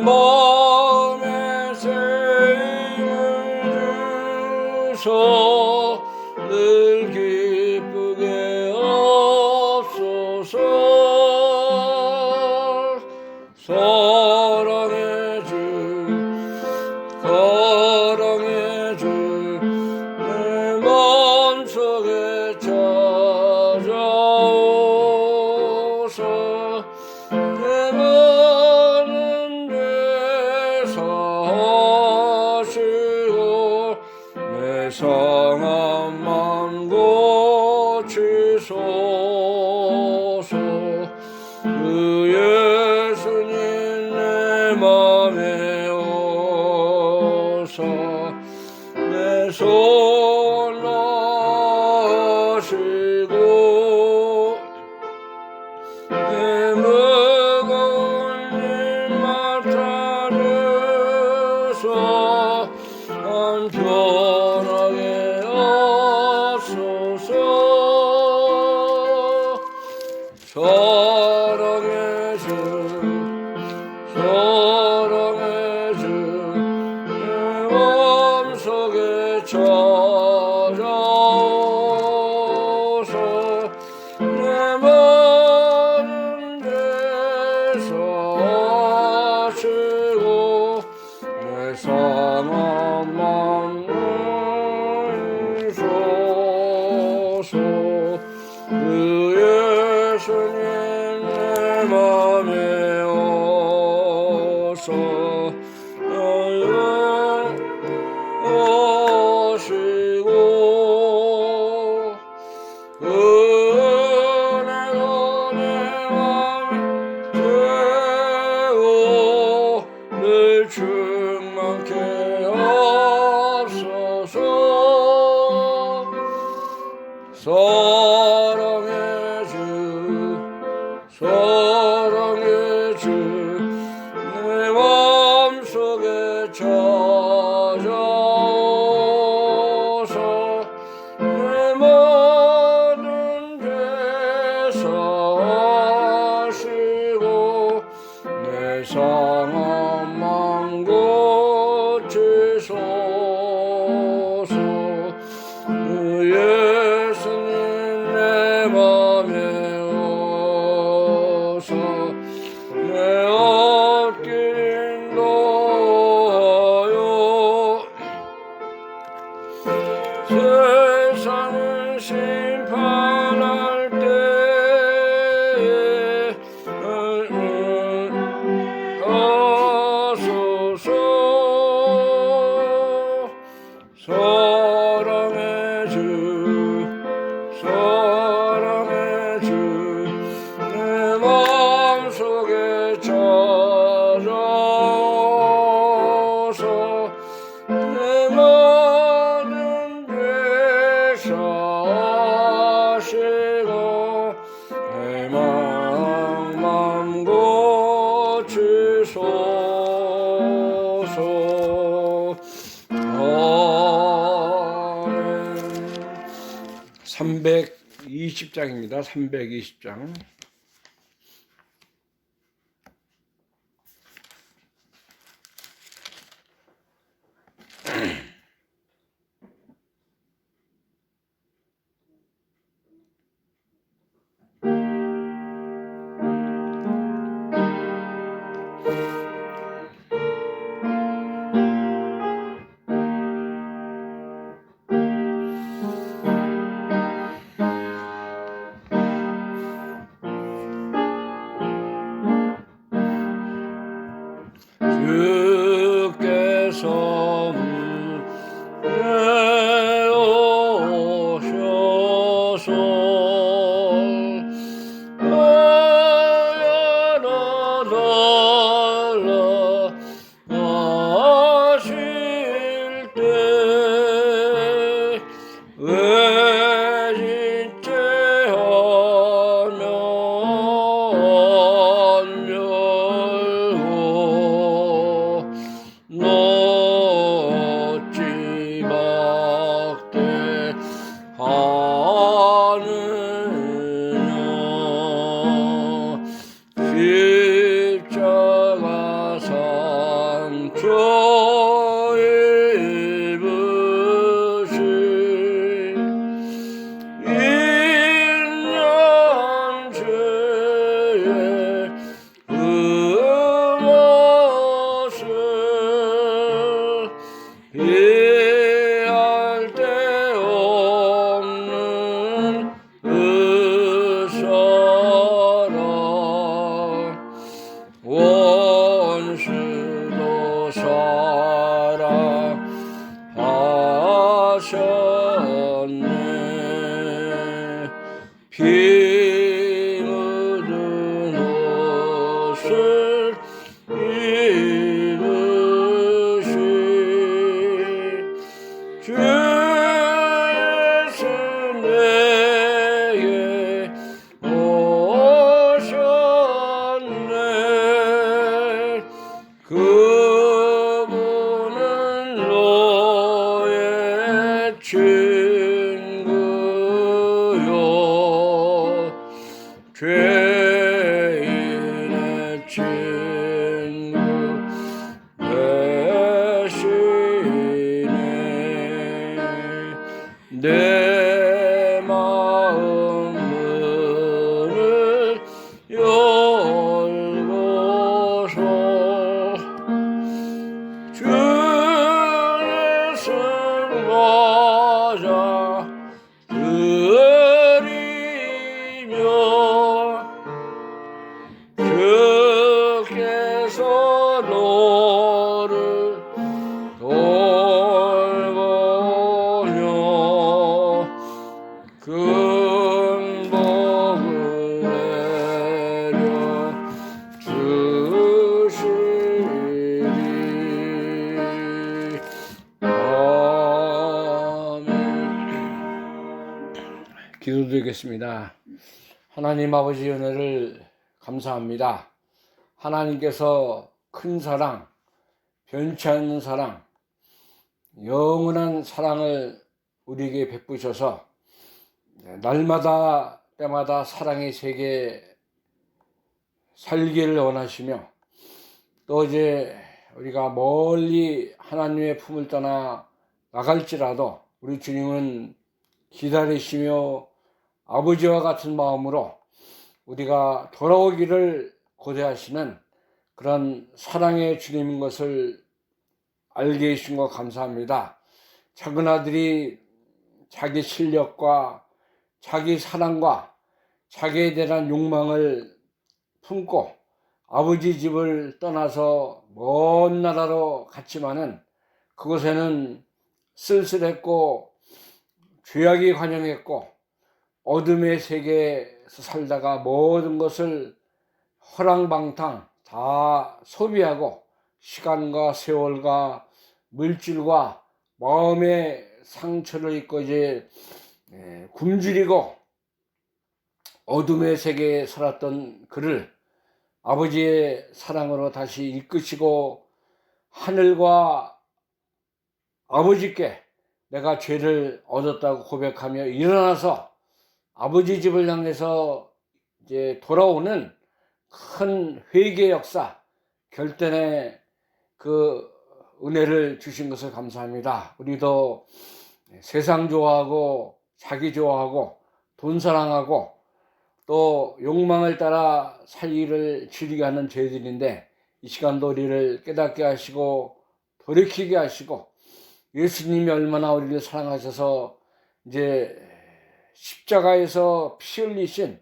마음에 쓰임을 주소 늘 기쁘게 없소서 사랑의 주 사랑의 주 내 마음속에 찾아오소 내 많은 죄 사하시고 내 상한 맘 고치소서 그 예수님 내 맘에 오사 내 손 나시고 내 무거운 일 맡아주소 난 편하게 하소서 사랑의 주 사랑의 주 내 마음속에 찾아오소 내 많은 죄 사하시고 내 상한 맘 주소서 그 예수님 내 맘에 오소 오시고 은혜로 내 맘 채워 늘 충만케 하소서 사랑의 주 사랑의 주 내 마음속에 찾아오소 내 모든 죄 사하시고 내 상한 맘 고치소서 그 예수님 내 맘에 오소 내 앞길 인도하여 세상을 심판할 때에 하소서 사랑의 주 사랑의 주 내 마음속에 찾아오소 내 모든 죄 사하시고 내 맘 고치소서 아멘. 320장입니다. 320장. 주께서 문에 오셔서 아야나달라 하실 때 외진죄하며 안 열고 저 입으신 인연 죄의 그 모습 비할 데 없는 그 사랑 원수도 사랑하셨네. 피 묻은 옷을 입으신 주 예수 내게 오셨네. 그분은 너의 친구요 죄인의 친구 대신에 내 마음 문을 열고서 주의 승하자 드리며 주께서 너를 돌보며 큰 복을 내려 주시리. 아멘. 기도드리겠습니다. 하나님 아버지 은혜를 감사합니다. 하나님께서 큰 사랑, 변치 않는 사랑, 영원한 사랑을 우리에게 베푸셔서 날마다 때마다 사랑의 세계 살기를 원하시며 또 이제 우리가 멀리 하나님의 품을 떠나 나갈지라도 우리 주님은 기다리시며 아버지와 같은 마음으로 우리가 돌아오기를 고대하시는 그런 사랑의 주님인 것을 알게 해주신 것 감사합니다. 작은 아들이 자기 실력과 자기 사랑과 자기에 대한 욕망을 품고 아버지 집을 떠나서 먼 나라로 갔지만은 그곳에는 쓸쓸했고 죄악이 관영했고 어둠의 세계에서 살다가 모든 것을 허랑방탕 다 소비하고 시간과 세월과 물질과 마음의 상처를 입고 이제 굶주리고 어둠의 세계에 살았던 그를 아버지의 사랑으로 다시 이끄시고 하늘과 아버지께 내가 죄를 얻었다고 고백하며 일어나서 아버지 집을 향해서 이제 돌아오는 큰 회개 역사, 결단의 그 은혜를 주신 것을 감사합니다. 우리도 세상 좋아하고 자기 좋아하고 돈 사랑하고 또 욕망을 따라 살기를 즐기게 하는 죄들인데 이 시간도 우리를 깨닫게 하시고 돌이키게 하시고 예수님이 얼마나 우리를 사랑하셔서 이제 십자가에서 피 흘리신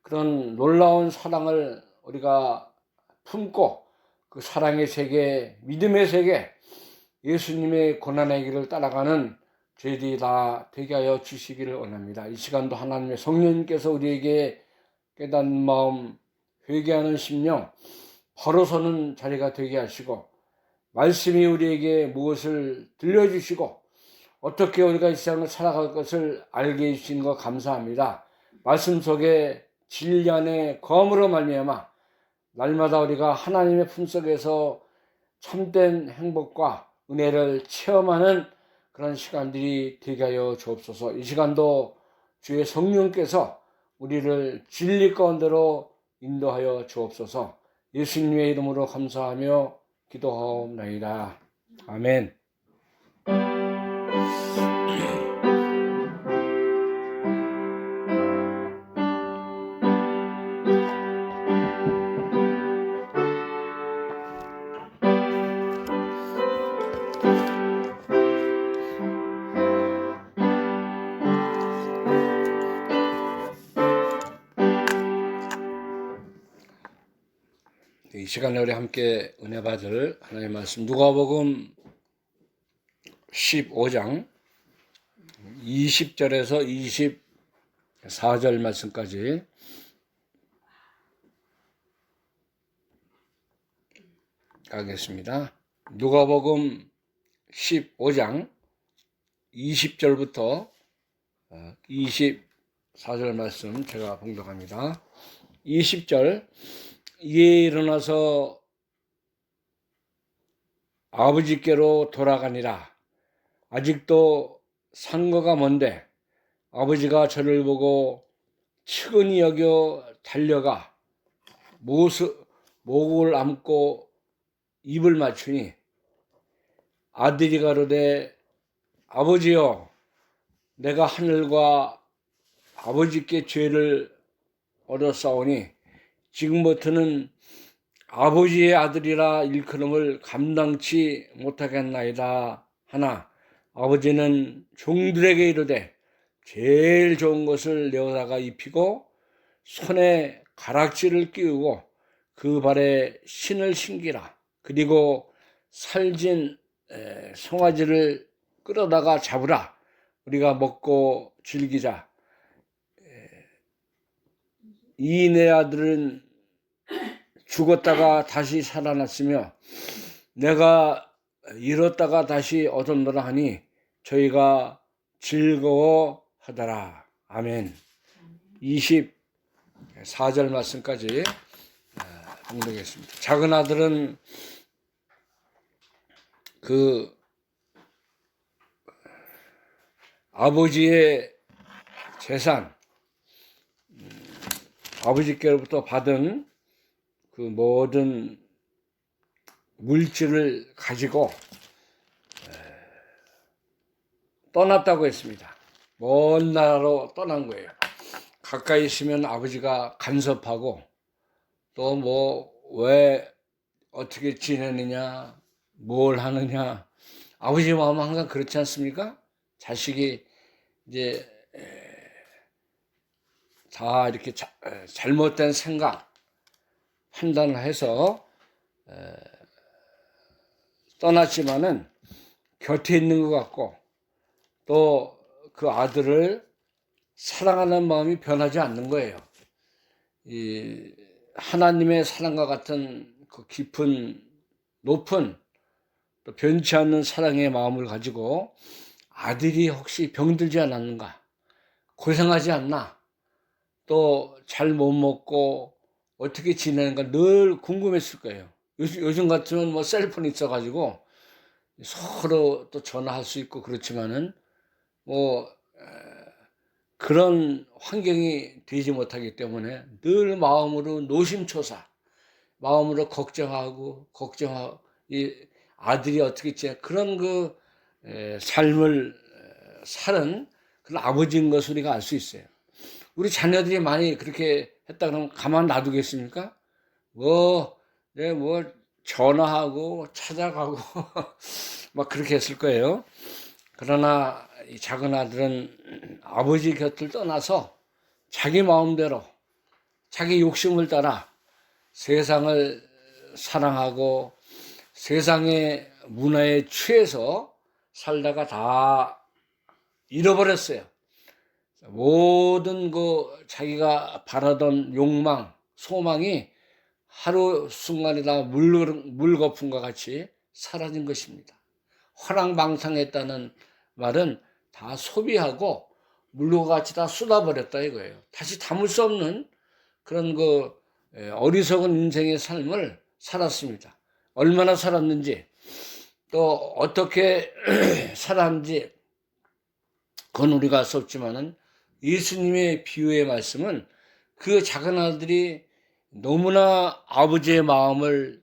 그런 놀라운 사랑을 우리가 품고 그 사랑의 세계, 믿음의 세계, 예수님의 고난의 길을 따라가는 저희들이 다 되게 하여 주시기를 원합니다. 이 시간도 하나님의 성령님께서 우리에게 깨닫는 마음, 회개하는 심령, 바로 서는 자리가 되게 하시고 말씀이 우리에게 무엇을 들려주시고 어떻게 우리가 이 세상을 살아갈 것을 알게 해주신 것 감사합니다. 말씀 속에 진리 안에 거함으로 말미암아 날마다 우리가 하나님의 품속에서 참된 행복과 은혜를 체험하는 그런 시간들이 되게 하여 주옵소서. 이 시간도 주의 성령께서 우리를 진리 가운데로 인도하여 주옵소서. 예수님의 이름으로 감사하며 기도하옵나이다. 아멘. 이 시간에 우리 함께 은혜 받을 하나님의 말씀 누가복음 15장 20절에서 24절 말씀까지 가겠습니다. 누가복음 15장 20절부터 24절 말씀 제가 봉독합니다. 20절 이에 일어나서 아버지께로 돌아가니라. 아직도 산거가 먼데 아버지가 저를 보고 측은히 여겨 달려가 목을 안고 입을 맞추니 아들이 가로되 아버지여 내가 하늘과 아버지께 죄를 얻었사오니 지금부터는 아버지의 아들이라 일컬음을 감당치 못하겠나이다 하나 아버지는 종들에게 이르되 제일 좋은 것을 내어다가 입히고 손에 가락지를 끼우고 그 발에 신을 신기라. 그리고 살진 송아지를 끌어다가 잡으라. 우리가 먹고 즐기자. 이 내 아들은 죽었다가 다시 살아났으며 내가 잃었다가 다시 얻었노라 하니 저희가 즐거워하더라. 아멘. 24절 말씀까지 봉독했습니다. 작은 아들은 그 아버지의 재산, 아버지께로부터 받은 그 모든 물질을 가지고 떠났다고 했습니다. 먼 나라로 떠난 거예요. 가까이 있으면 아버지가 간섭하고 또 뭐 왜 어떻게 지내느냐 뭘 하느냐 아버지 마음은 항상 그렇지 않습니까? 자식이 이제 다 이렇게 잘못된 생각 판단을 해서 떠났지만은 곁에 있는 것 같고 또 그 아들을 사랑하는 마음이 변하지 않는 거예요. 이 하나님의 사랑과 같은 그 깊은 높은 또 변치 않는 사랑의 마음을 가지고 아들이 혹시 병들지 않았는가, 고생하지 않나, 또 잘 못 먹고 어떻게 지내는가 늘 궁금했을 거예요. 요즘 같으면 뭐 셀폰이 있어가지고 서로 또 전화할 수 있고 그렇지만은 뭐 그런 환경이 되지 못하기 때문에 늘 마음으로 노심초사, 마음으로 걱정하고 이 아들이 어떻게 지내 그런 그 삶을 사는 그런 아버지인 것을 우리가 알 수 있어요. 우리 자녀들이 많이 그렇게 했다 그러면 가만 놔두겠습니까? 뭐 전화하고 찾아가고 막 그렇게 했을 거예요. 그러나 이 작은 아들은 아버지 곁을 떠나서 자기 마음대로 자기 욕심을 따라 세상을 사랑하고 세상의 문화에 취해서 살다가 다 잃어버렸어요. 모든 그 자기가 바라던 욕망, 소망이 하루 순간에 다 물거품과 같이 사라진 것입니다. 허랑방탕했다는 말은 다 소비하고 물과 같이 다 쏟아버렸다 이거예요. 다시 담을 수 없는 그런 그 어리석은 인생의 삶을 살았습니다. 얼마나 살았는지 또 어떻게 살았는지 그건 우리가 알 수 없지만은 예수님의 비유의 말씀은 그 작은 아들이 너무나 아버지의 마음을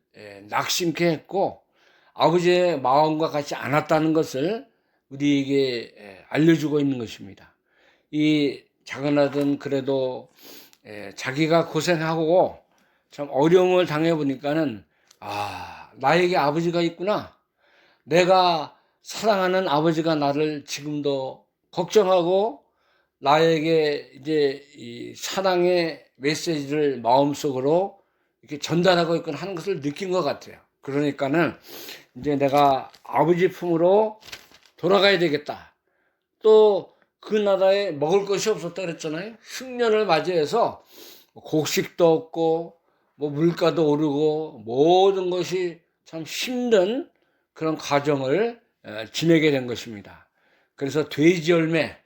낙심케 했고 아버지의 마음과 같이 않았다는 것을 우리에게 알려주고 있는 것입니다. 이 작은 아들은 그래도 자기가 고생하고 참 어려움을 당해보니까는 나에게 아버지가 있구나. 내가 사랑하는 아버지가 나를 지금도 걱정하고 나에게 이제 이 사랑의 메시지를 마음속으로 이렇게 전달하고 있거나 하는 것을 느낀 것 같아요. 그러니까는 이제 내가 아버지 품으로 돌아가야 되겠다. 또 그 나라에 먹을 것이 없었다 그랬잖아요. 흉년을 맞이해서 곡식도 없고 뭐 물가도 오르고 모든 것이 참 힘든 그런 과정을 지내게 된 것입니다. 그래서 돼지 열매,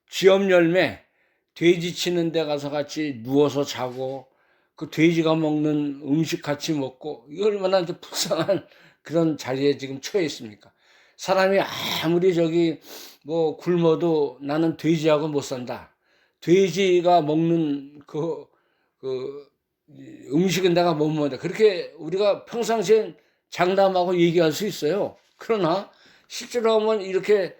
쥐염 열매, 돼지 치는 데 가서 같이 누워서 자고 그 돼지가 먹는 음식 같이 먹고 이거 얼마나 이제 불쌍한 그런 자리에 지금 처해 있습니까? 사람이 아무리 저기 뭐 굶어도 나는 돼지하고 못 산다. 돼지가 먹는 그 음식은 내가 못 먹는다. 그렇게 우리가 평상시엔 장담하고 얘기할 수 있어요. 그러나 실제로 하면 이렇게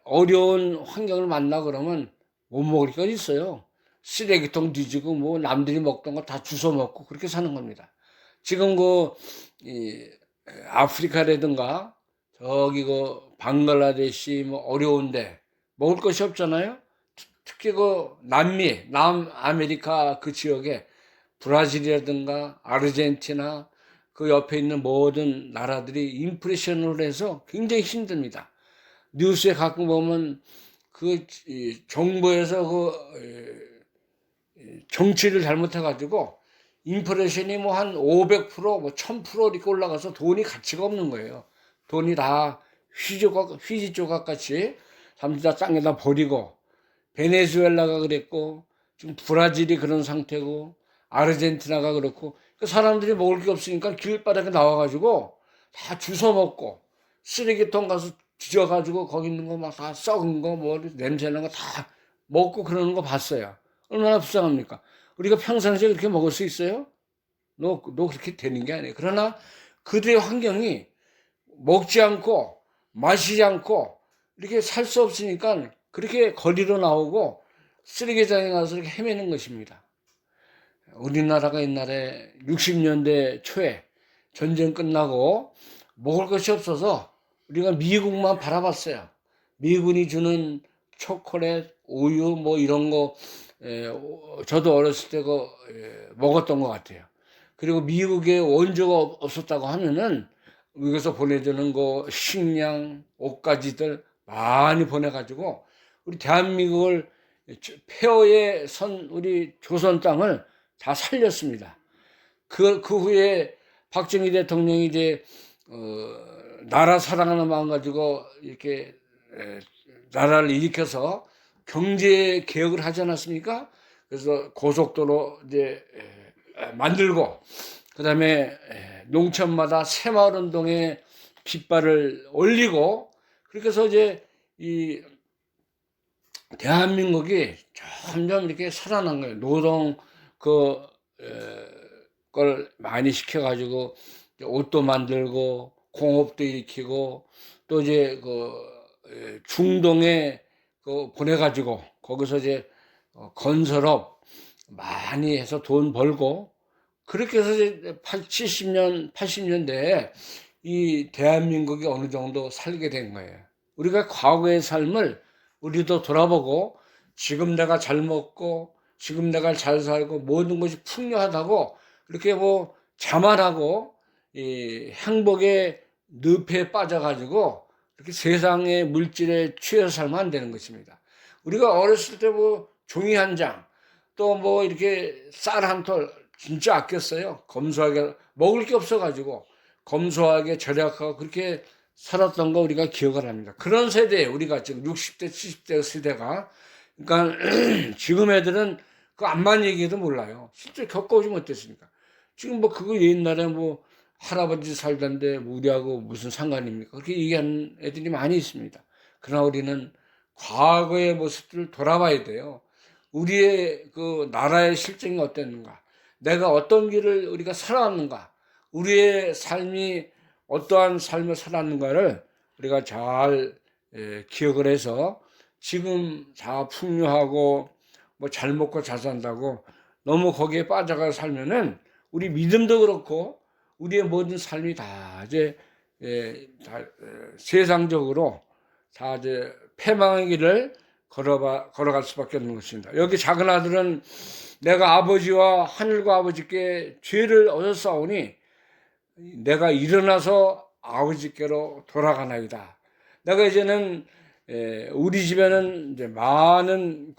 어려운 환경을 만나 그러면 못 먹을 게 있어요. 쓰레기통 뒤지고 뭐 남들이 먹던 거 다 주워 먹고 그렇게 사는 겁니다. 지금 아프리카라든가 저기 방글라데시 뭐 어려운데 먹을 것이 없잖아요. 특히 남미, 남아메리카 그 지역에 브라질이라든가 아르헨티나 그 옆에 있는 모든 나라들이 인플레이션으로 해서 굉장히 힘듭니다. 뉴스에 가끔 보면 정부에서 정치를 잘못해가지고 인플레이션이 뭐 한 500%, 뭐 1000% 이렇게 올라가서 돈이 가치가 없는 거예요. 돈이 다 휘지 조각 같이 잠시 다 땅에다 버리고 베네수엘라가 그랬고 지금 브라질이 그런 상태고 아르헨티나가 그렇고 그 사람들이 먹을 게 없으니까 길바닥에 나와가지고 다 주워 먹고 쓰레기통 가서 뒤져가지고 거기 있는 거 막 다 썩은 거 뭐 냄새나는 거 다 먹고 그러는 거 봤어요. 얼마나 불쌍합니까? 우리가 평상시에 그렇게 먹을 수 있어요? 너 그렇게 되는 게 아니에요. 그러나 그들의 환경이 먹지 않고 마시지 않고 이렇게 살 수 없으니까 그렇게 거리로 나오고 쓰레기장에 가서 이렇게 헤매는 것입니다. 우리나라가 옛날에 60년대 초에 전쟁 끝나고 먹을 것이 없어서 우리가 미국만 바라봤어요. 미군이 주는 초콜릿, 우유 뭐 이런 거 저도 어렸을 때 먹었던 것 같아요. 그리고 미국에 원조가 없었다고 하면은 미국에서 보내주는 식량, 옷가지들 많이 보내가지고 우리 대한민국을 폐허에 선 우리 조선 땅을 다 살렸습니다. 그 후에 박정희 대통령이 이제 나라 사랑하는 마음 가지고 이렇게 나라를 일으켜서 경제 개혁을 하지 않았습니까? 그래서 고속도로 이제 만들고 그다음에 농촌마다 새마을 운동에 깃발을 올리고 그렇게 해서 이제 이 대한민국이 점점 이렇게 살아난 거예요. 노동 걸 많이 시켜가지고 옷도 만들고 공업도 일으키고 또 이제 중동에 보내가지고 거기서 이제 건설업 많이 해서 돈 벌고 그렇게 해서 이제 70년, 80년대에 이 대한민국이 어느 정도 살게 된 거예요. 우리가 과거의 삶을 우리도 돌아보고 지금 내가 잘 먹고 지금 내가 잘 살고 모든 것이 풍요하다고 이렇게 자만하고 이 행복의 늪에 빠져가지고 이렇게 세상의 물질에 취해서 살면 안 되는 것입니다. 우리가 어렸을 때 종이 한 장, 또 이렇게 쌀 한 톨 진짜 아꼈어요. 검소하게 먹을 게 없어가지고 검소하게 절약하고 그렇게 살았던 거 우리가 기억을 합니다. 그런 세대 우리가 지금 60대, 70대 세대가 그러니까 지금 애들은 그 암만 얘기해도 몰라요. 실제 겪어오지 못했으니까. 지금 그거 옛날에 할아버지 살던데 우리하고 무슨 상관입니까? 그렇게 얘기하는 애들이 많이 있습니다. 그러나 우리는 과거의 모습들을 돌아봐야 돼요. 우리의 나라의 실정이 어땠는가? 내가 어떤 길을 우리가 살아왔는가? 우리의 삶이 어떠한 삶을 살았는가를 우리가 잘 기억을 해서 지금 다 풍요하고 뭐 잘 먹고 잘 산다고 너무 거기에 빠져가 살면은 우리 믿음도 그렇고 우리의 모든 삶이 다 이제 세상적으로 다 이제 패망의 길을 걸어갈 수밖에 없는 것입니다. 여기 작은 아들은 내가 아버지와 하늘과 아버지께 죄를 얻었사오니 내가 일어나서 아버지께로 돌아가나이다. 내가 이제는 우리 집에는 이제 많은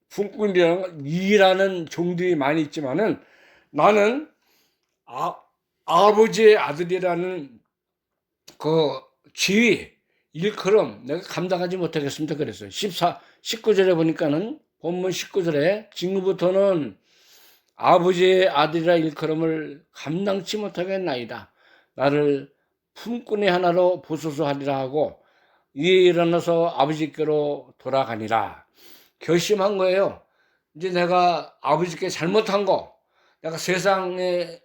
품꾼이라는 일하는 종들이 많이 있지만은 나는 아버지의 아들이라는 그 지위, 일컬음 내가 감당하지 못하겠습니다. 그랬어요. 19절에 보니까는 본문 19절에 지금부터는 아버지의 아들이라 일컬음을 감당치 못하겠나이다. 나를 품꾼의 하나로 보소서 하리라 하고 이에 일어나서 아버지께로 돌아가니라. 결심한 거예요. 이제 내가 아버지께 잘못한 거, 내가 세상에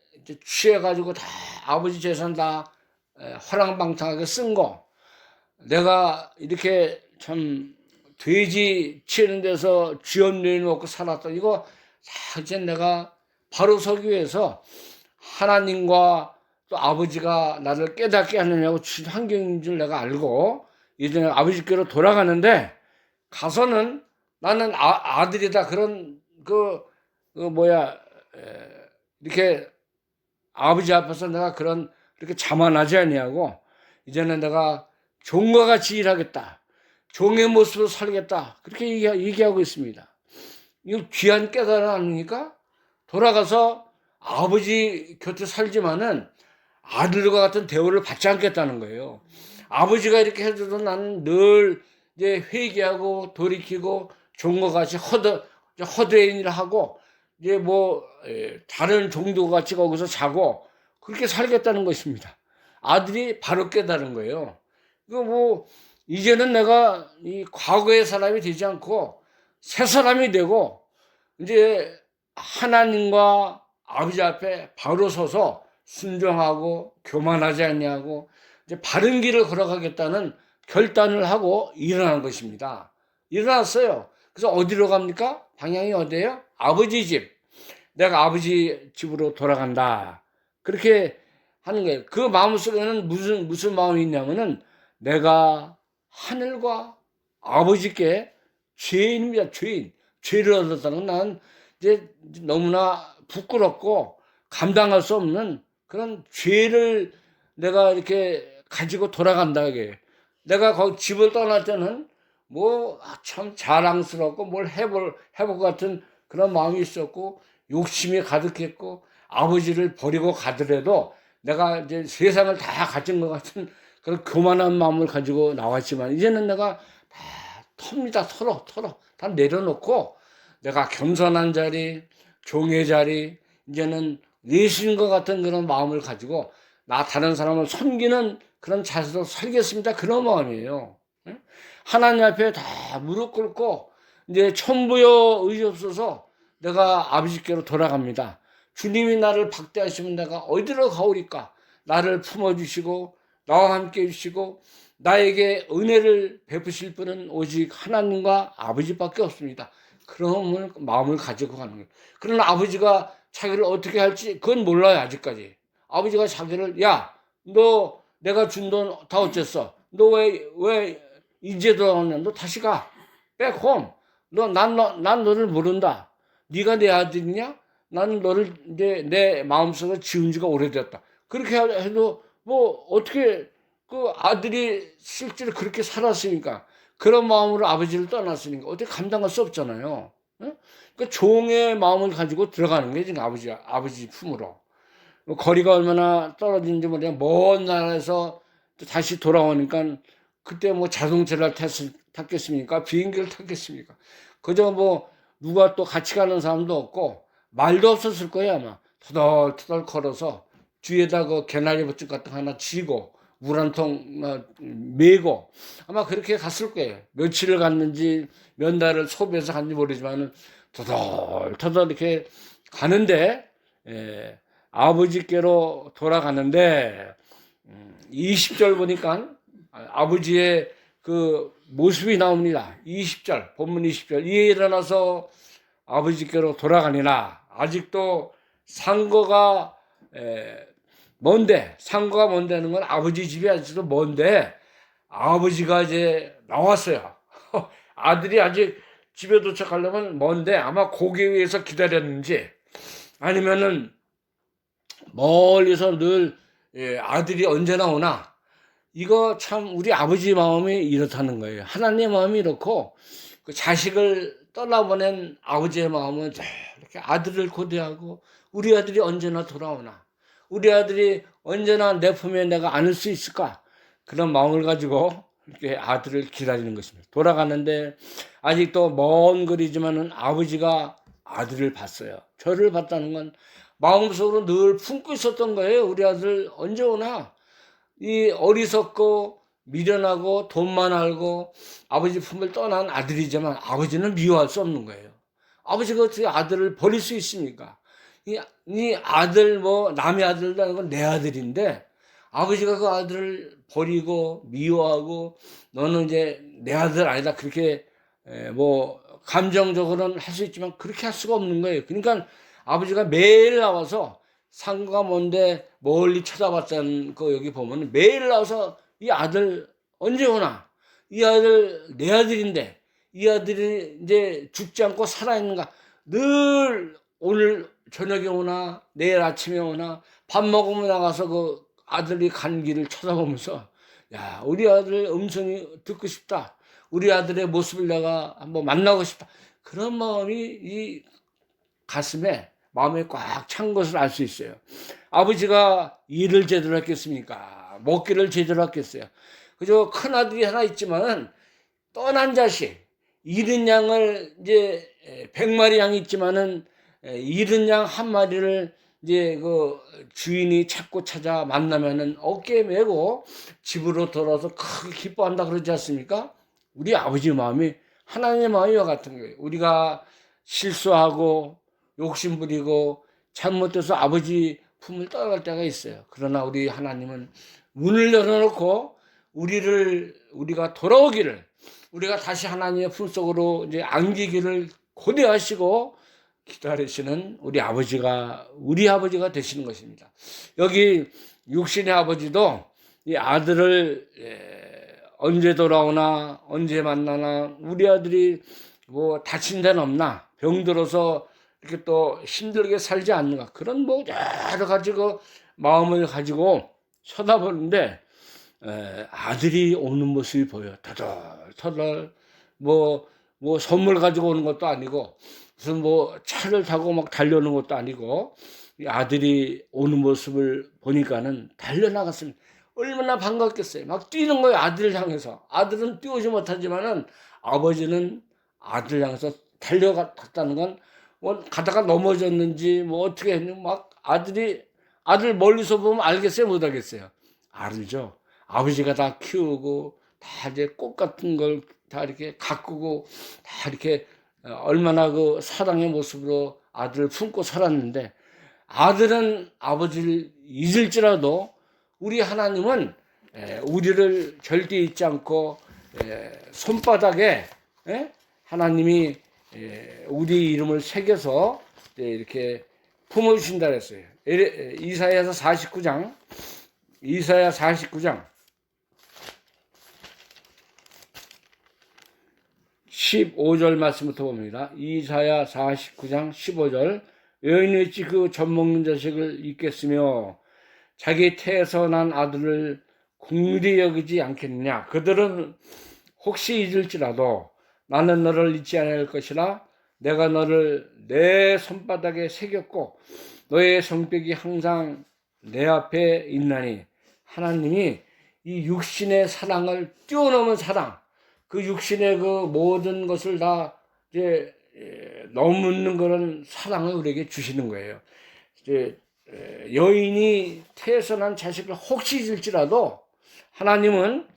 취해가지고 다 아버지 재산 다 허랑방탕하게 쓴 거, 내가 이렇게 참 돼지 치는 데서 쥐엄내를 먹고 살았던 이거 다 이제 내가 바로 서기 위해서 하나님과 또 아버지가 나를 깨닫게 하느냐고 준 환경인 줄 내가 알고 이제 아버지께로 돌아가는데 가서는 나는 아들이다 그런 이렇게 아버지 앞에서 내가 이렇게 자만하지 아니하고 이제는 내가 종과 같이 일하겠다. 종의 모습으로 살겠다. 그렇게 얘기하고 있습니다. 이거 귀한 깨달음 아닙니까? 돌아가서 아버지 곁에 살지만은 아들과 같은 대우를 받지 않겠다는 거예요. 아버지가 이렇게 해줘도 나는 늘 이제 회개하고 돌이키고 종과 같이 허드레인 일을 하고 이제 다른 종도 같이 거기서 자고 그렇게 살겠다는 것입니다. 아들이 바로 깨달은 거예요. 이제는 내가 이 과거의 사람이 되지 않고 새 사람이 되고 이제 하나님과 아버지 앞에 바로 서서 순종하고 교만하지 않냐고 이제 바른 길을 걸어가겠다는 결단을 하고 일어난 것입니다. 일어났어요. 그래서 어디로 갑니까? 방향이 어디예요? 아버지 집. 내가 아버지 집으로 돌아간다. 그렇게 하는 거예요. 그 마음속에는 무슨 마음이 있냐면은 내가 하늘과 아버지께 죄인입니다. 죄인. 죄를 얻었다는 건 난 이제 너무나 부끄럽고 감당할 수 없는 그런 죄를 내가 이렇게 가지고 돌아간다. 이게. 내가 거기 집을 떠날 때는 참 자랑스럽고 뭘 해볼 것 같은 그런 마음이 있었고 욕심이 가득했고 아버지를 버리고 가더라도 내가 이제 세상을 다 가진 것 같은 그런 교만한 마음을 가지고 나왔지만 이제는 내가 다 텁니다. 털어. 다 내려놓고 내가 겸손한 자리, 종의 자리, 이제는 예수님과 같은 그런 마음을 가지고 나 다른 사람을 섬기는 그런 자세로 살겠습니다. 그런 마음이에요. 하나님 앞에 다 무릎 꿇고 이제 천부여 의지없어서 내가 아버지께로 돌아갑니다. 주님이 나를 박대하시면 내가 어디로 가오리까? 나를 품어주시고 나와 함께 해주시고 나에게 은혜를 베푸실 분은 오직 하나님과 아버지밖에 없습니다. 그런 마음을 가지고 가는 거예요. 그러나 아버지가 자기를 어떻게 할지 그건 몰라요. 아직까지. 아버지가 자기를 너 내가 준 돈 다 어쨌어? 너 왜 이제 돌아오냐? 너 다시 가. 백홈. 난 너를 모른다. 네가 내 아들이냐? 나는 너를 이제 내 마음속에 지은 지가 오래됐다. 그렇게 해도 어떻게 그 아들이 실제로 그렇게 살았으니까 그런 마음으로 아버지를 떠났으니까 어떻게 감당할 수 없잖아요. 그 종의 마음을 가지고 들어가는 게 지금 아버지 품으로. 거리가 얼마나 떨어진지 모르겠는데 먼 나라에서 다시 돌아오니까 그때 자동차를 탔겠습니까? 비행기를 탔겠습니까? 그저 누가 또 같이 가는 사람도 없고 말도 없었을 거예요. 아마 터덜터덜 걸어서 뒤에다 그 개나리 봇집 같은 거 하나 쥐고 물 한 통 메고 아마 그렇게 갔을 거예요. 며칠을 갔는지 몇 달을 소비해서 갔는지 모르지만은 터덜터덜 이렇게 가는데 아버지께로 돌아가는데 20절 보니까 아버지의 그 모습이 나옵니다. 20절, 본문 20절. 이에 일어나서 아버지께로 돌아가니라. 아직도 상거가 먼데, 상거가 먼데는 건 아버지 집이 아직도 먼데 아버지가 이제 나왔어요. 아들이 아직 집에 도착하려면 먼데 아마 고개 위에서 기다렸는지 아니면은 멀리서 늘 아들이 언제 나오나, 이거 참 우리 아버지 마음이 이렇다는 거예요. 하나님의 마음이 이렇고 그 자식을 떠나보낸 아버지의 마음은 이렇게 아들을 고대하고 우리 아들이 언제나 돌아오나, 우리 아들이 언제나 내 품에 내가 안을 수 있을까, 그런 마음을 가지고 이렇게 아들을 기다리는 것입니다. 돌아가는데 아직도 먼 거리지만은 아버지가 아들을 봤어요. 저를 봤다는 건 마음속으로 늘 품고 있었던 거예요. 우리 아들 언제 오나. 이 어리석고 미련하고 돈만 알고 아버지 품을 떠난 아들이지만 아버지는 미워할 수 없는 거예요. 아버지가 어떻게 아들을 버릴 수 있습니까? 이 아들 뭐 남의 아들이라는 건 내 아들인데 아버지가 그 아들을 버리고 미워하고 너는 이제 내 아들 아니다, 그렇게 뭐 감정적으로는 할 수 있지만 그렇게 할 수가 없는 거예요. 그러니까 아버지가 매일 나와서 상가 먼데 멀리 쳐다봤다는 거 여기 보면 매일 나와서 이 아들 언제 오나, 이 아들 내 아들인데 이 아들이 이제 죽지 않고 살아있는가, 늘 오늘 저녁에 오나 내일 아침에 오나 밥 먹으면 나가서 그 아들이 간 길을 쳐다보면서 야, 우리 아들 음성이 듣고 싶다, 우리 아들의 모습을 내가 한번 만나고 싶다, 그런 마음이 이 가슴에 마음에 꽉 찬 것을 알 수 있어요. 아버지가 일을 제대로 했겠습니까? 먹기를 제대로 했겠어요? 그저 큰 아들이 하나 있지만은 떠난 자식, 잃은 양을 이제 100마리 양이 있지만은 잃은 양 한 마리를 이제 그 주인이 찾고 찾아 만나면은 어깨에 메고 집으로 돌아와서 크게 기뻐한다 그러지 않습니까? 우리 아버지 마음이 하나님의 마음이와 같은 거예요. 우리가 실수하고 욕심부리고 잘못해서 아버지 품을 떠나갈 때가 있어요. 그러나 우리 하나님은 문을 열어놓고 우리가 돌아오기를, 우리가 다시 하나님의 품속으로 이제 안기기를 고대하시고 기다리시는 우리 아버지가 되시는 것입니다. 여기 육신의 아버지도 이 아들을 언제 돌아오나, 언제 만나나, 우리 아들이 뭐 다친 데는 없나, 병들어서 이렇게 또 힘들게 살지 않는가, 그런 뭐 여러 가지 그 마음을 가지고 쳐다보는데 아들이 오는 모습이 보여. 터덜터덜 뭐 선물 가지고 오는 것도 아니고 무슨 뭐 차를 타고 막 달려오는 것도 아니고 이 아들이 오는 모습을 보니까는 달려나갔습니다. 얼마나 반갑겠어요. 막 뛰는 거예요, 아들을 향해서. 아들은 뛰어오지 못하지만은 아버지는 아들 향해서 달려갔다는 건 뭐 가다가 넘어졌는지 뭐 어떻게 했는지 막 아들 멀리서 보면 알겠어요, 못 알겠어요? 알죠. 아버지가 다 키우고 다 이제 꽃 같은 걸 다 이렇게 가꾸고 다 이렇게 얼마나 그 사랑의 모습으로 아들을 품고 살았는데, 아들은 아버지를 잊을지라도 우리 하나님은 우리를 절대 잊지 않고 손바닥에 하나님이 우리 이름을 새겨서 이렇게 품어주신다 그랬어요. 이사야 49장 15절 말씀부터 봅니다. 이사야 49장 15절. 여인이 어찌 그 젖먹는 자식을 잊겠으며 자기 태에서 난 아들을 긍휼히 여기지 않겠느냐. 그들은 혹시 잊을지라도 나는 너를 잊지 않을 것이라. 내가 너를 내 손바닥에 새겼고 너의 성벽이 항상 내 앞에 있나니. 하나님이 이 육신의 사랑을 뛰어넘은 사랑, 그 육신의 그 모든 것을 다 이제 넘는 그런 사랑을 우리에게 주시는 거예요. 이제 여인이 태에서 난 자식을 혹시 잊을지라도 하나님은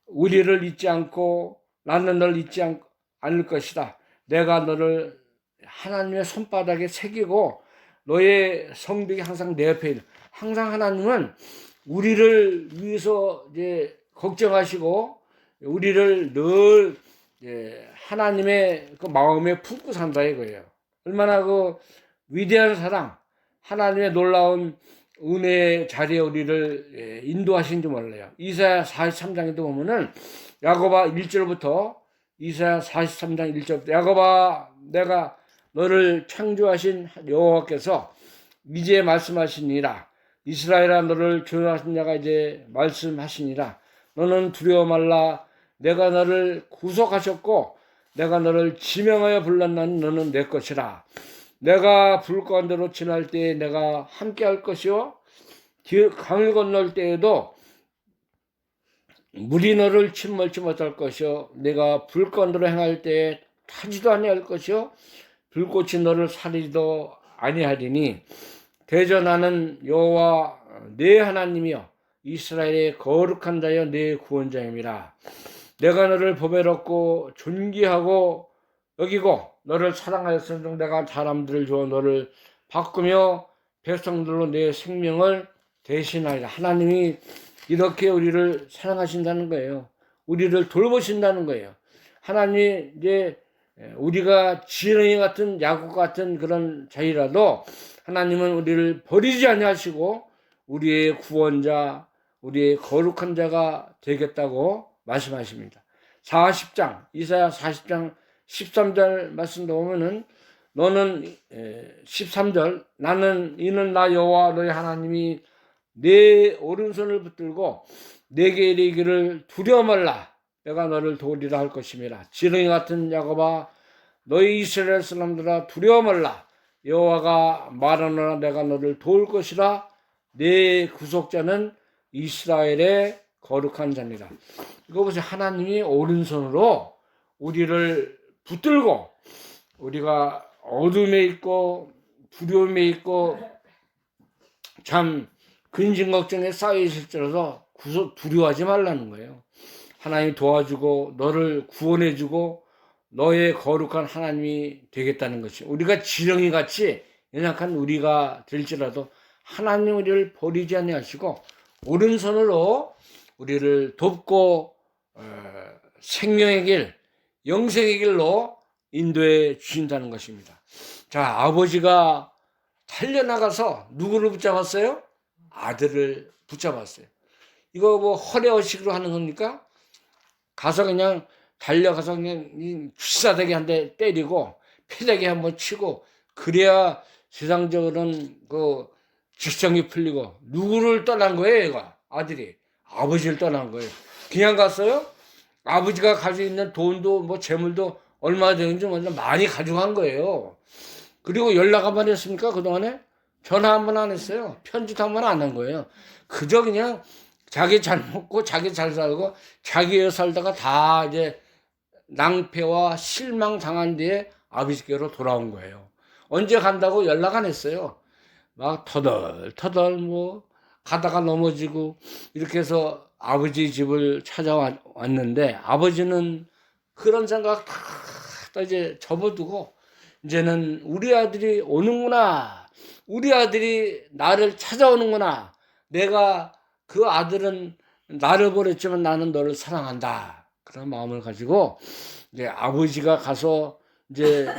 우리를 잊지 않고 나는 널 잊지 않을 것이다. 내가 너를 하나님의 손바닥에 새기고 너의 성벽이 항상 내 옆에 있는. 항상 하나님은 우리를 위해서 이제 걱정하시고 우리를 늘 하나님의 그 마음에 품고 산다 이거예요. 얼마나 그 위대한 사랑, 하나님의 놀라운 은혜의 자리에 우리를 인도하신지 몰라요. 이사야 43장에도 보면은 야고보 1절부터 이사야 43장 1절부터 야고보아 내가 너를 창조하신 여호와께서 이제 말씀하시니라. 이스라엘아 너를 조용하신 자가 이제 말씀하시니라. 너는 두려워 말라. 내가 너를 구속하셨고 내가 너를 지명하여 불렀나니 너는 내 것이라. 내가 불 가운데로 지날 때에 내가 함께 할 것이요 강을 건널 때에도 물이 너를 침몰치 못할 것이요 내가 불 가운데로 행할 때에 타지도 아니할 것이요 불꽃이 너를 사리지도 아니하리니 대저 나는 여호와 내 하나님이여 이스라엘의 거룩한 자여 내 구원자임이라. 내가 너를 보배롭고 존귀하고 여기고 너를 사랑하였으므로 내가 사람들을 주어 너를 바꾸며 백성들로 내 생명을 대신하리라. 하나님이 이렇게 우리를 사랑하신다는 거예요. 우리를 돌보신다는 거예요. 하나님이 이제 우리가 지렁이 같은 야곱 같은 그런 자이라도 하나님은 우리를 버리지 아니하시고 우리의 구원자, 우리의 거룩한 자가 되겠다고 말씀하십니다. 40장, 이사야 40장 13절 말씀도 보면은 너는 13절 나는 이는 나 여호와 너희 하나님이 내 오른손을 붙들고 내게 이르기를 두려워 말라. 내가 너를 도우리라 할 것임이라. 지렁이 같은 야곱아 너희 이스라엘 사람들아 두려워 말라. 여호와가 말하노라. 내가 너를 도울 것이라. 내 구속자는 이스라엘의 거룩한 자니라. 이거 보세요. 하나님이 오른손으로 우리를 붙들고 우리가 어둠에 있고 두려움에 있고 참 근심 걱정에 쌓여 있을지라도 두려워하지 말라는 거예요. 하나님이 도와주고 너를 구원해주고 너의 거룩한 하나님이 되겠다는 것이 우리가 지렁이 같이 연약한 우리가 될지라도 하나님 우리를 버리지 아니하시고 오른손으로 우리를 돕고 생명의 길, 영생의 길로 인도해 주신다는 것입니다. 자, 아버지가 달려나가서 누구를 붙잡았어요? 아들을 붙잡았어요. 이거 뭐 허례허식으로 하는 겁니까? 가서 그냥 달려가서 그냥 주사대기 한 대 때리고 패대기 한번 치고 그래야 세상적으로는 그 직성이 풀리고 누구를 떠난 거예요, 얘가? 아들이 아버지를 떠난 거예요. 그냥 갔어요? 아버지가 가지고 있는 돈도 뭐 재물도 얼마 되는지 먼저 많이 가져간 거예요. 그리고 연락 한번 했습니까? 그동안에? 전화 한번 안 했어요. 편지도 한번 안 한 거예요. 그저 그냥 자기 잘 먹고 자기 잘 살고 자기에 살다가 다 이제 낭패와 실망 당한 뒤에 아버지께로 돌아온 거예요. 언제 간다고 연락 안 했어요. 막 터덜터덜 뭐 가다가 넘어지고 이렇게 해서 아버지 집을 찾아왔는데 아버지는 그런 생각 다 이제 접어두고 이제는 우리 아들이 오는구나. 우리 아들이 나를 찾아오는구나. 내가 그 아들은 나를 버렸지만 나는 너를 사랑한다. 그런 마음을 가지고 이제 아버지가 가서 이제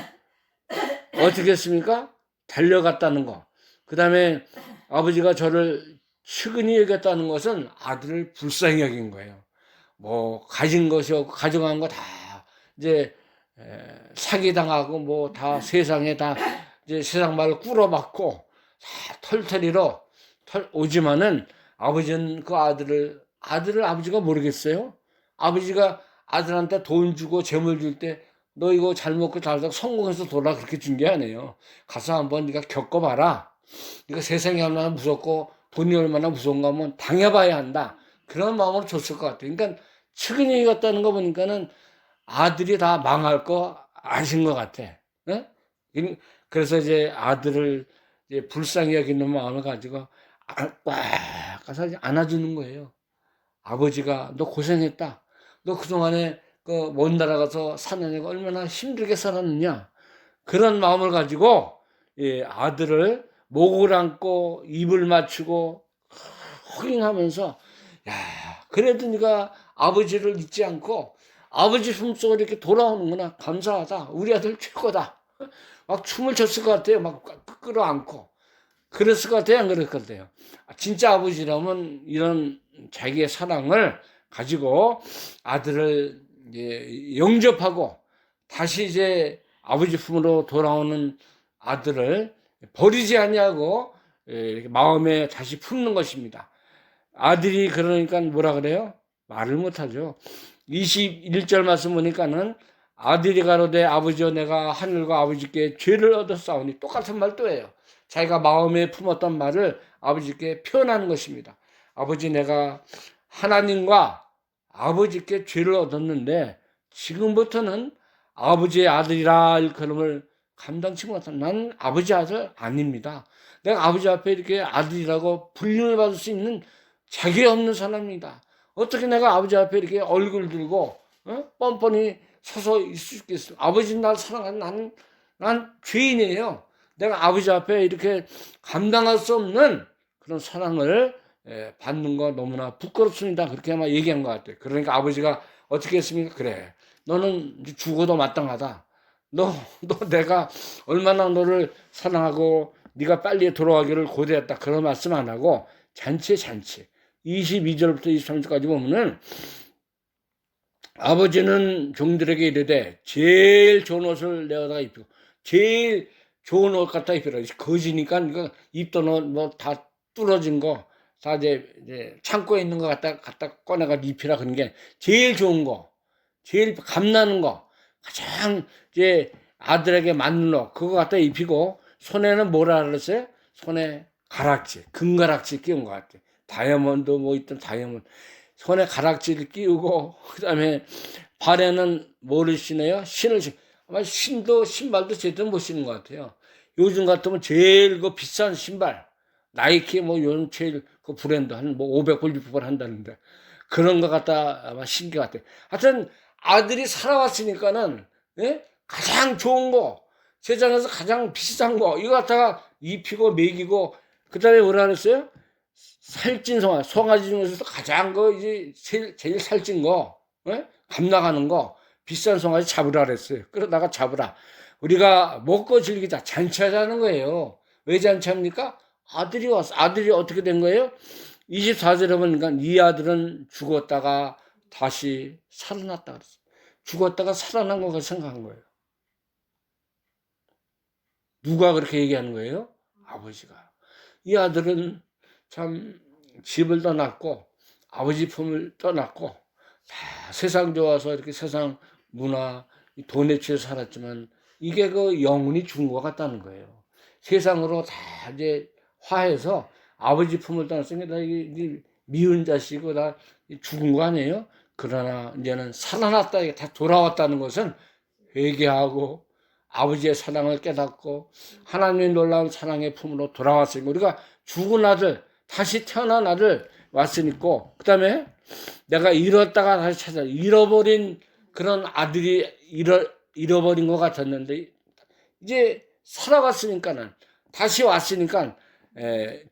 어떻게 했습니까? 달려갔다는 거. 그 다음에 아버지가 저를 측은히 여겼다는 것은 아들을 불쌍히 여긴 거예요. 뭐 가진 것이 없고 가져간 거 다 이제 사기당하고 뭐 다 세상에 다 이제 세상 말을 꾸러받고 다 털털이로 오지만은 아버지는 그 아들을 아버지가 모르겠어요. 아버지가 아들한테 돈 주고 재물 줄 때 너 이거 잘 먹고 잘 살고 성공해서 돌아 그렇게 준 게 아니에요. 가서 한번 네가 겪어봐라. 네가 세상이 얼마나 무섭고 돈이 얼마나 무서운가 하면 당해봐야 한다. 그런 마음으로 줬을 것 같아요. 그러니까 측은히 갔다는 거 보니까는 아들이 다 망할 거 아신 것 같아. 네? 그래서 이제 아들을 이제 불쌍히 여기는 마음을 가지고 꽉 가서 안아주는 거예요. 아버지가 너 고생했다. 너 그동안에 그 먼 나라 가서 사느냐고 얼마나 힘들게 살았느냐. 그런 마음을 가지고 아들을 목을 안고 입을 맞추고 허깅하면서 야, 그래도 네가 아버지를 잊지 않고 아버지 품속으로 이렇게 돌아오는구나. 감사하다. 우리 아들 최고다. 막 춤을 췄을 것 같아요. 막 끌어안고. 그랬을 것 같아요. 안 그랬을 것 같아요. 진짜 아버지라면 이런 자기의 사랑을 가지고 아들을 영접하고 다시 이제 아버지 품으로 돌아오는 아들을 버리지 아니하고 이렇게 마음에 다시 품는 것입니다. 아들이 그러니까 뭐라 그래요? 말을 못하죠. 21절 말씀 보니까는 아들이 가로되 아버지여 내가 하늘과 아버지께 죄를 얻었사오니 똑같은 말 또 해요. 자기가 마음에 품었던 말을 아버지께 표현하는 것입니다. 아버지 내가 하나님과 아버지께 죄를 얻었는데 지금부터는 아버지의 아들이라 일컬음을 감당치 못한 나는 아버지 아들 아닙니다. 내가 아버지 앞에 이렇게 아들이라고 불림을 받을 수 있는 자격이 없는 사람입니다. 어떻게 내가 아버지 앞에 이렇게 얼굴 들고 뻔뻔히 서서 있을 수 있겠어? 아버지 날 사랑하는 난 죄인이에요. 내가 아버지 앞에 이렇게 감당할 수 없는 그런 사랑을 받는 거 너무나 부끄럽습니다. 그렇게 아마 얘기한 것 같아요. 그러니까 아버지가 어떻게 했습니까? 그래, 너는 죽어도 마땅하다. 너 내가 얼마나 너를 사랑하고 네가 빨리 돌아가기를 고대했다. 그런 말씀 안 하고 잔치에 잔치. 22절부터 23절까지 보면은 아버지는 종들에게 이르되 제일 좋은 옷을 내어다가 입히고 제일 좋은 옷 갖다 입히라. 거지니까 이거 입던 옷 뭐 다 뚫어진 거 다 이제 창고에 있는 거 갖다 꺼내가 입히라. 그런 게 제일 좋은 거, 제일 감나는 거, 가장 이제 아들에게 맞는 옷 그거 갖다 입히고 손에는 뭐라 그랬어요? 손에 가락지, 금가락지 끼운 것 같아. 다이아몬드 뭐 있던 다이아몬드 손에 가락지를 끼우고 그다음에 발에는 뭐를 신어요? 신을 신. 아마 신발도 제대로 못 신는 것 같아요. 요즘 같으면 제일 그 비싼 신발 나이키 뭐 요즘 제일 그 브랜드 한 뭐 500불 600불 한다는데 그런 거 갖다 아마 신기 같아요. 하여튼 아들이 살아왔으니까는 가장 좋은 거 세상에서 가장 비싼 거 이거 갖다가 입히고 먹이고 그다음에 뭐라 그랬어요? 살찐 송아지 중에서도 가장 이제 제일 살찐 거, 감나가는 거, 비싼 송아지 잡으라 그랬어요. 그러다가 잡으라. 우리가 먹고 즐기자. 잔치하자는 거예요. 왜 잔치합니까? 아들이 왔어. 아들이 어떻게 된 거예요? 24절에 보니까 이 아들은 죽었다가 다시 살아났다 그랬어요. 죽었다가 살아난 거 생각한 거예요. 누가 그렇게 얘기하는 거예요? 아버지가. 이 아들은 참 집을 떠났고 아버지 품을 떠났고 다 세상 좋아서 이렇게 세상 문화 돈에 취해 살았지만 이게 그 영혼이 죽은 것 같다는 거예요. 세상으로 다 이제 화해서 아버지 품을 떠났으니까 이게 미운 자식이고 다 죽은 거 아니에요? 그러나 이제는 살아났다 이게 다 돌아왔다는 것은 회개하고 아버지의 사랑을 깨닫고 하나님의 놀라운 사랑의 품으로 돌아왔으니까 우리가 죽은 아들 다시 태어난 아들 왔으니까 그 다음에 내가 잃었다가 다시 찾아 잃어버린 그런 아들이 잃어버린 것 같았는데 이제 살아갔으니까는 다시 왔으니까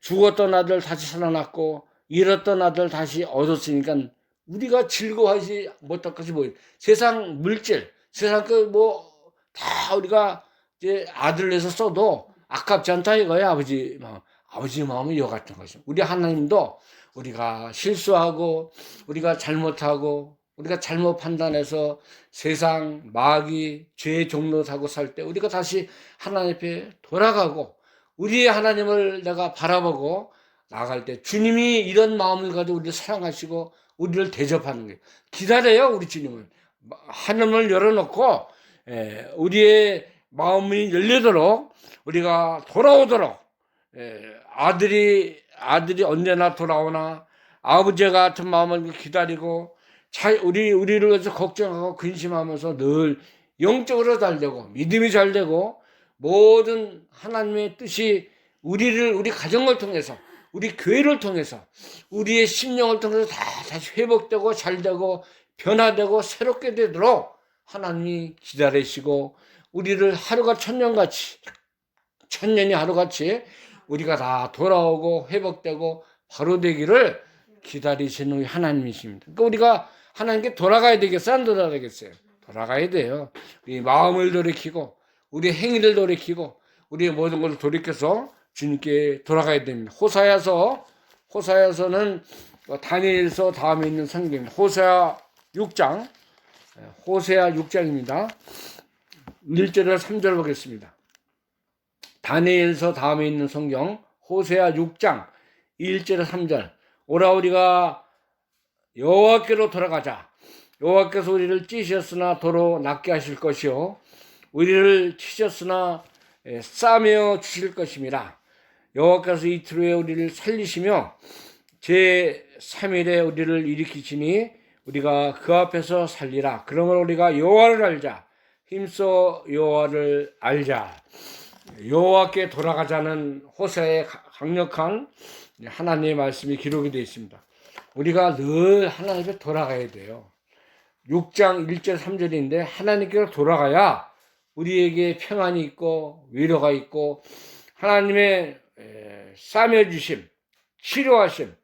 죽었던 아들 다시 살아났고 잃었던 아들 다시 얻었으니까 우리가 즐거워하지 못할 것이 뭐예요? 세상 물질 세상 그 뭐 다 우리가 이제 아들을 내서 써도 아깝지 않다 이거야. 아버지 마음은 이와 같은 것이죠. 우리 하나님도 우리가 실수하고 우리가 잘못하고 우리가 잘못 판단해서 세상 마귀 죄 종로 사고 살 때 우리가 다시 하나님 앞에 돌아가고 우리의 하나님을 내가 바라보고 나갈 때 주님이 이런 마음을 가지고 우리를 사랑하시고 우리를 대접하는 거예요. 기다려요. 우리 주님은 하늘을 열어놓고 우리의 마음이 열리도록 우리가 돌아오도록 아들이 언제나 돌아오나 아버지 같은 마음을 기다리고 우리를 위해서 걱정하고 근심하면서 늘 영적으로 잘 되고 믿음이 잘 되고 모든 하나님의 뜻이 우리 가정을 통해서 우리 교회를 통해서 우리의 심령을 통해서 다시 회복되고 잘 되고 변화되고 새롭게 되도록 하나님이 기다리시고 우리를 하루가 천년이 하루같이 우리가 다 돌아오고 회복되고 바로 되기를 기다리시는 우리 하나님이십니다. 그러니까 우리가 하나님께 돌아가야 되겠어요? 안 돌아가야 되겠어요? 돌아가야 돼요. 우리 마음을 돌이키고 우리 행위를 돌이키고 우리의 모든 것을 돌이켜서 주님께 돌아가야 됩니다. 호사야서는 다니엘서 다음에 있는 성경입니다. 호세아 6장입니다. 1절에서 3절 보겠습니다. 다니엘서 다음에 있는 성경 호세아 6장 1절에서 3절. 오라 우리가 여호와께로 돌아가자. 여호와께서 우리를 찌셨으나 도로 낫게 하실 것이요 우리를 치셨으나 싸매어 주실 것임이라. 여호와께서 이틀 후에 우리를 살리시며 제3일에 우리를 일으키시니 우리가 그 앞에서 살리라. 그러므로 우리가 여호와를 알자. 힘써 여호와를 알자. 여호와께 돌아가자는 호세아의 강력한 하나님의 말씀이 기록이 되어 있습니다. 우리가 늘 하나님께 돌아가야 돼요. 6장 1절 3절인데 하나님께로 돌아가야 우리에게 평안이 있고 위로가 있고 하나님의 싸매주심, 치료하심,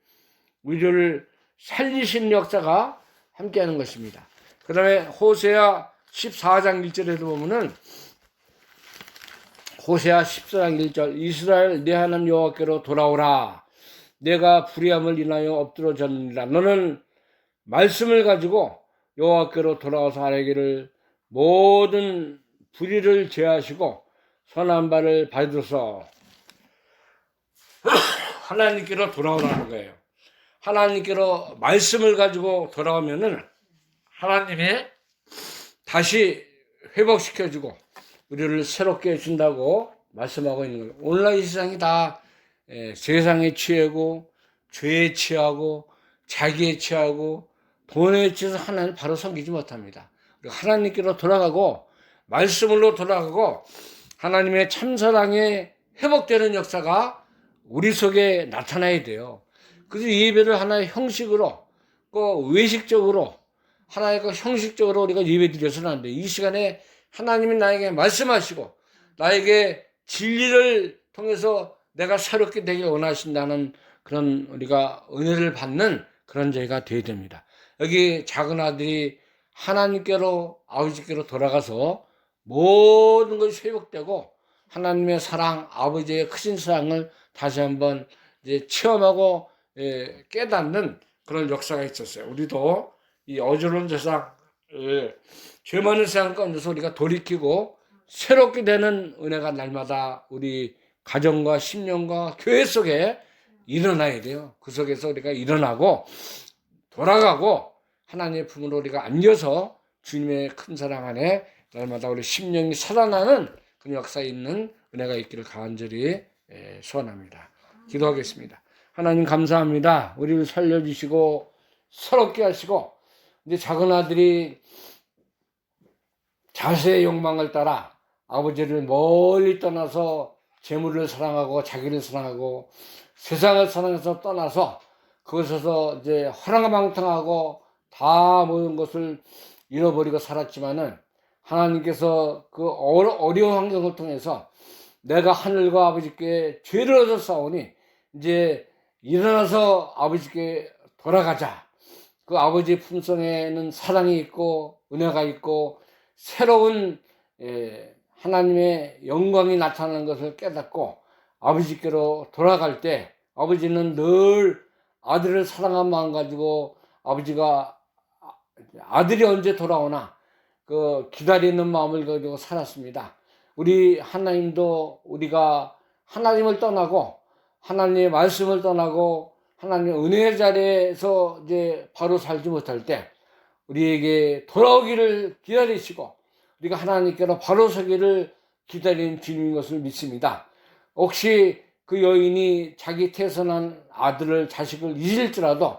우리를 살리신 역사가 함께하는 것입니다. 그 다음에 호세아 14장 1절에도 보면은 호세아 14장 1절 이스라엘 내 하나님 여호와께로 돌아오라. 내가 불의함을 인하여 엎드러졌느니라. 너는 말씀을 가지고 여호와께로 돌아와서 아뢰기를 모든 불의를 제하시고 선한 바를 받으소서. 하나님께로 돌아오라는 거예요. 하나님께로 말씀을 가지고 돌아오면은 하나님이 다시 회복시켜주고 우리를 새롭게 해준다고 말씀하고 있는 거예요. 오늘날 이 세상이 다 세상에 취하고 죄에 취하고 자기에 취하고 돈에 취해서 하나님 바로 섬기지 못합니다. 하나님께로 돌아가고 말씀으로 돌아가고 하나님의 참사랑에 회복되는 역사가 우리 속에 나타나야 돼요. 그래서 예배를 하나의 형식으로 외식적으로 하나의 형식적으로 우리가 예배 드려서는 안 돼요. 이 시간에 하나님이 나에게 말씀하시고 나에게 진리를 통해서 내가 새롭게 되길 원하신다는 그런 우리가 은혜를 받는 그런 저희가 되어야 됩니다. 여기 작은 아들이 하나님께로 아버지께로 돌아가서 모든 것이 회복되고 하나님의 사랑, 아버지의 크신 사랑을 다시 한번 이제 체험하고 깨닫는 그런 역사가 있었어요. 우리도 이 어지러운 세상, 죄 많은 세상 가운데서 우리가 돌이키고 새롭게 되는 은혜가 날마다 우리 가정과 심령과 교회 속에 일어나야 돼요. 그 속에서 우리가 일어나고 돌아가고 하나님의 품으로 우리가 안겨서 주님의 큰 사랑 안에 날마다 우리 심령이 살아나는 그 역사에 있는 은혜가 있기를 간절히 소원합니다. 기도하겠습니다. 하나님 감사합니다. 우리를 살려주시고 새롭게 하시고 이제 작은 아들이 자세의 욕망을 따라 아버지를 멀리 떠나서 재물을 사랑하고 자기를 사랑하고 세상을 사랑해서 떠나서 그것에서 이제 허랑방탕하고 다 모든 것을 잃어버리고 살았지만은 하나님께서 그 어려운 환경을 통해서 내가 하늘과 아버지께 죄를 얻어 싸우니 이제 일어나서 아버지께 돌아가자. 그 아버지의 품성에는 사랑이 있고 은혜가 있고 새로운 하나님의 영광이 나타나는 것을 깨닫고 아버지께로 돌아갈 때 아버지는 늘 아들을 사랑한 마음 가지고 아버지가 아들이 언제 돌아오나 그 기다리는 마음을 가지고 살았습니다. 우리 하나님도 우리가 하나님을 떠나고 하나님의 말씀을 떠나고 하나님의 은혜의 자리에서 이제 바로 살지 못할 때 우리에게 돌아오기를 기다리시고 우리가 하나님께로 바로 서기를 기다리는 주님인 것을 믿습니다. 혹시 그 여인이 자기 태어난 아들을 자식을 잊을지라도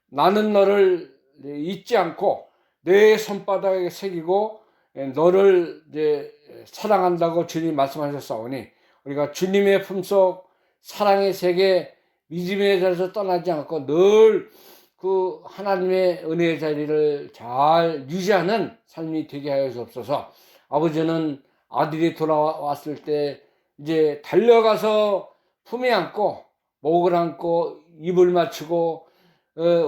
나는 너를 잊지 않고 내 손바닥에 새기고 너를 이제 사랑한다고 주님 말씀하셨사오니 우리가 주님의 품속 사랑의 세계 믿음의 자리에서 떠나지 않고 늘 그 하나님의 은혜의 자리를 잘 유지하는 삶이 되게 하여 주옵소서. 아버지는 아들이 돌아왔을 때 이제 달려가서 품에 안고 목을 안고 입을 맞추고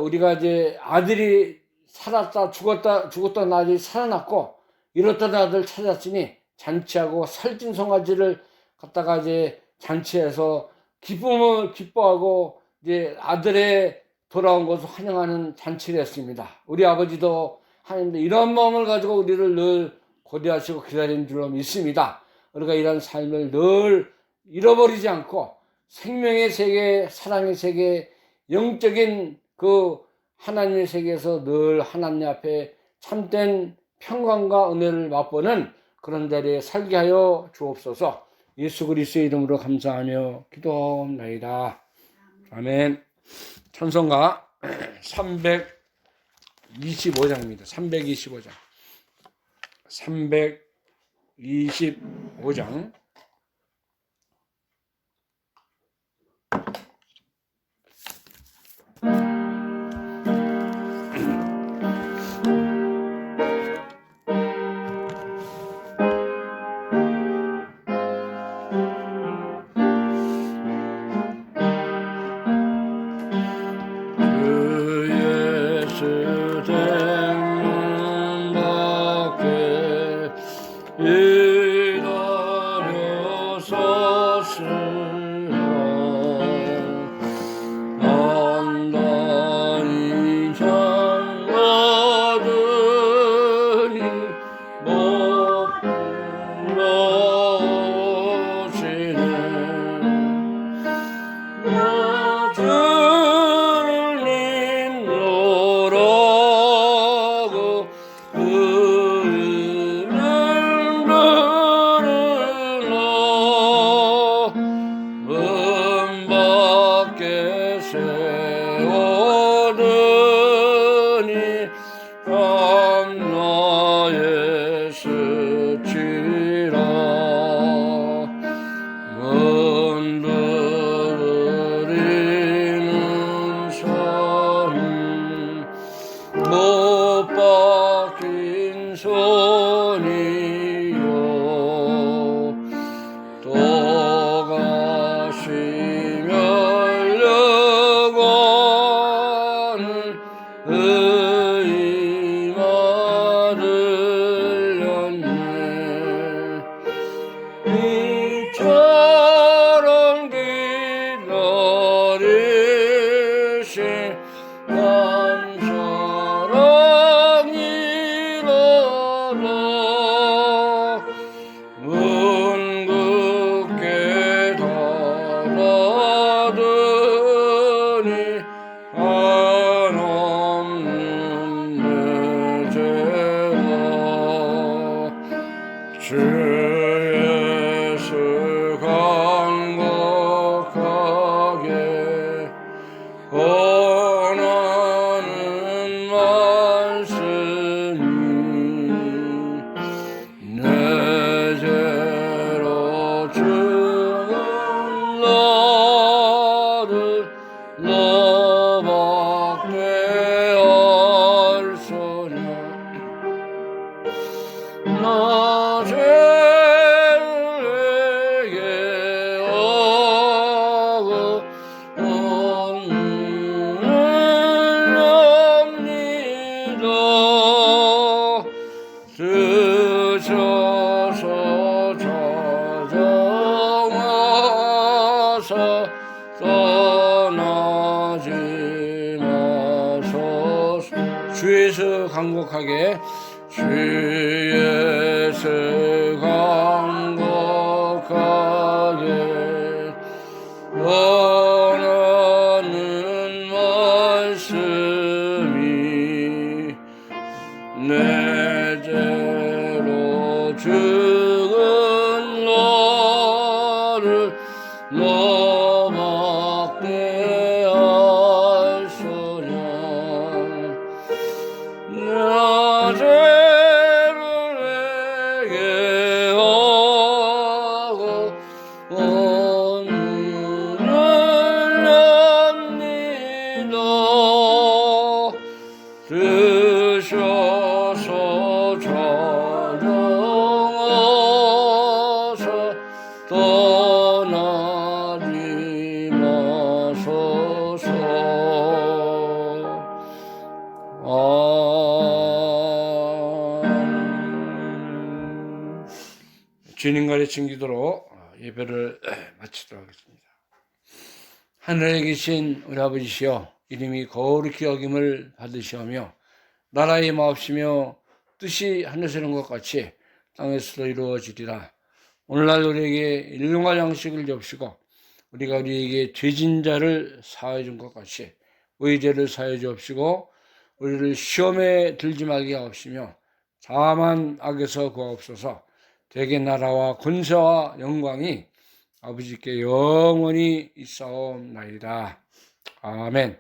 우리가 이제 아들이 살았다 죽었던 아들이 살아났고 잃었던 아들 찾았으니 잔치하고 살찐 송아지를 갖다가 이제 잔치해서 기뻐하고 이제 아들의 돌아온 것을 환영하는 잔치를 했습니다. 우리 아버지도 하나님도 이런 마음을 가지고 우리를 늘 고대하시고 기다리는 줄로 믿습니다. 우리가 이런 삶을 늘 잃어버리지 않고 생명의 세계, 사랑의 세계, 영적인 그 하나님의 세계에서 늘 하나님 앞에 참된 평강과 은혜를 맛보는 그런 자리에 살게 하여 주옵소서. 예수 그리스도의 이름으로 감사하며 기도합나이다. 아멘. 찬송가 325장입니다. 325장. 325장. 주에서 강곡하게 주에서 강곡하게 원하는 말씀이 내 죄로 죽은 너를 너밖에 알소냐 나 죄를 내게 하고 오늘을 납니다 주셔서 찾아와서 떠나지 주님 가르친 기도로 예배를 마치도록 하겠습니다. 하늘에 계신 우리 아버지시여, 이름이 거룩히 여김을 받으시오며 나라의 마옵시며 뜻이 하늘에서 이룬 것 같이 땅에서도 이루어지리라. 오늘날 우리에게 일용할 양식을 줍시고 우리가 우리에게 죄진 자를 사하여 준 것 같이 우리 죄를 사하여 주옵시고 우리를 시험에 들지 말게 하옵시며 다만 악에서 구하옵소서. 대개 나라와 권세와 영광이 아버지께 영원히 있사옵나이다. 아멘.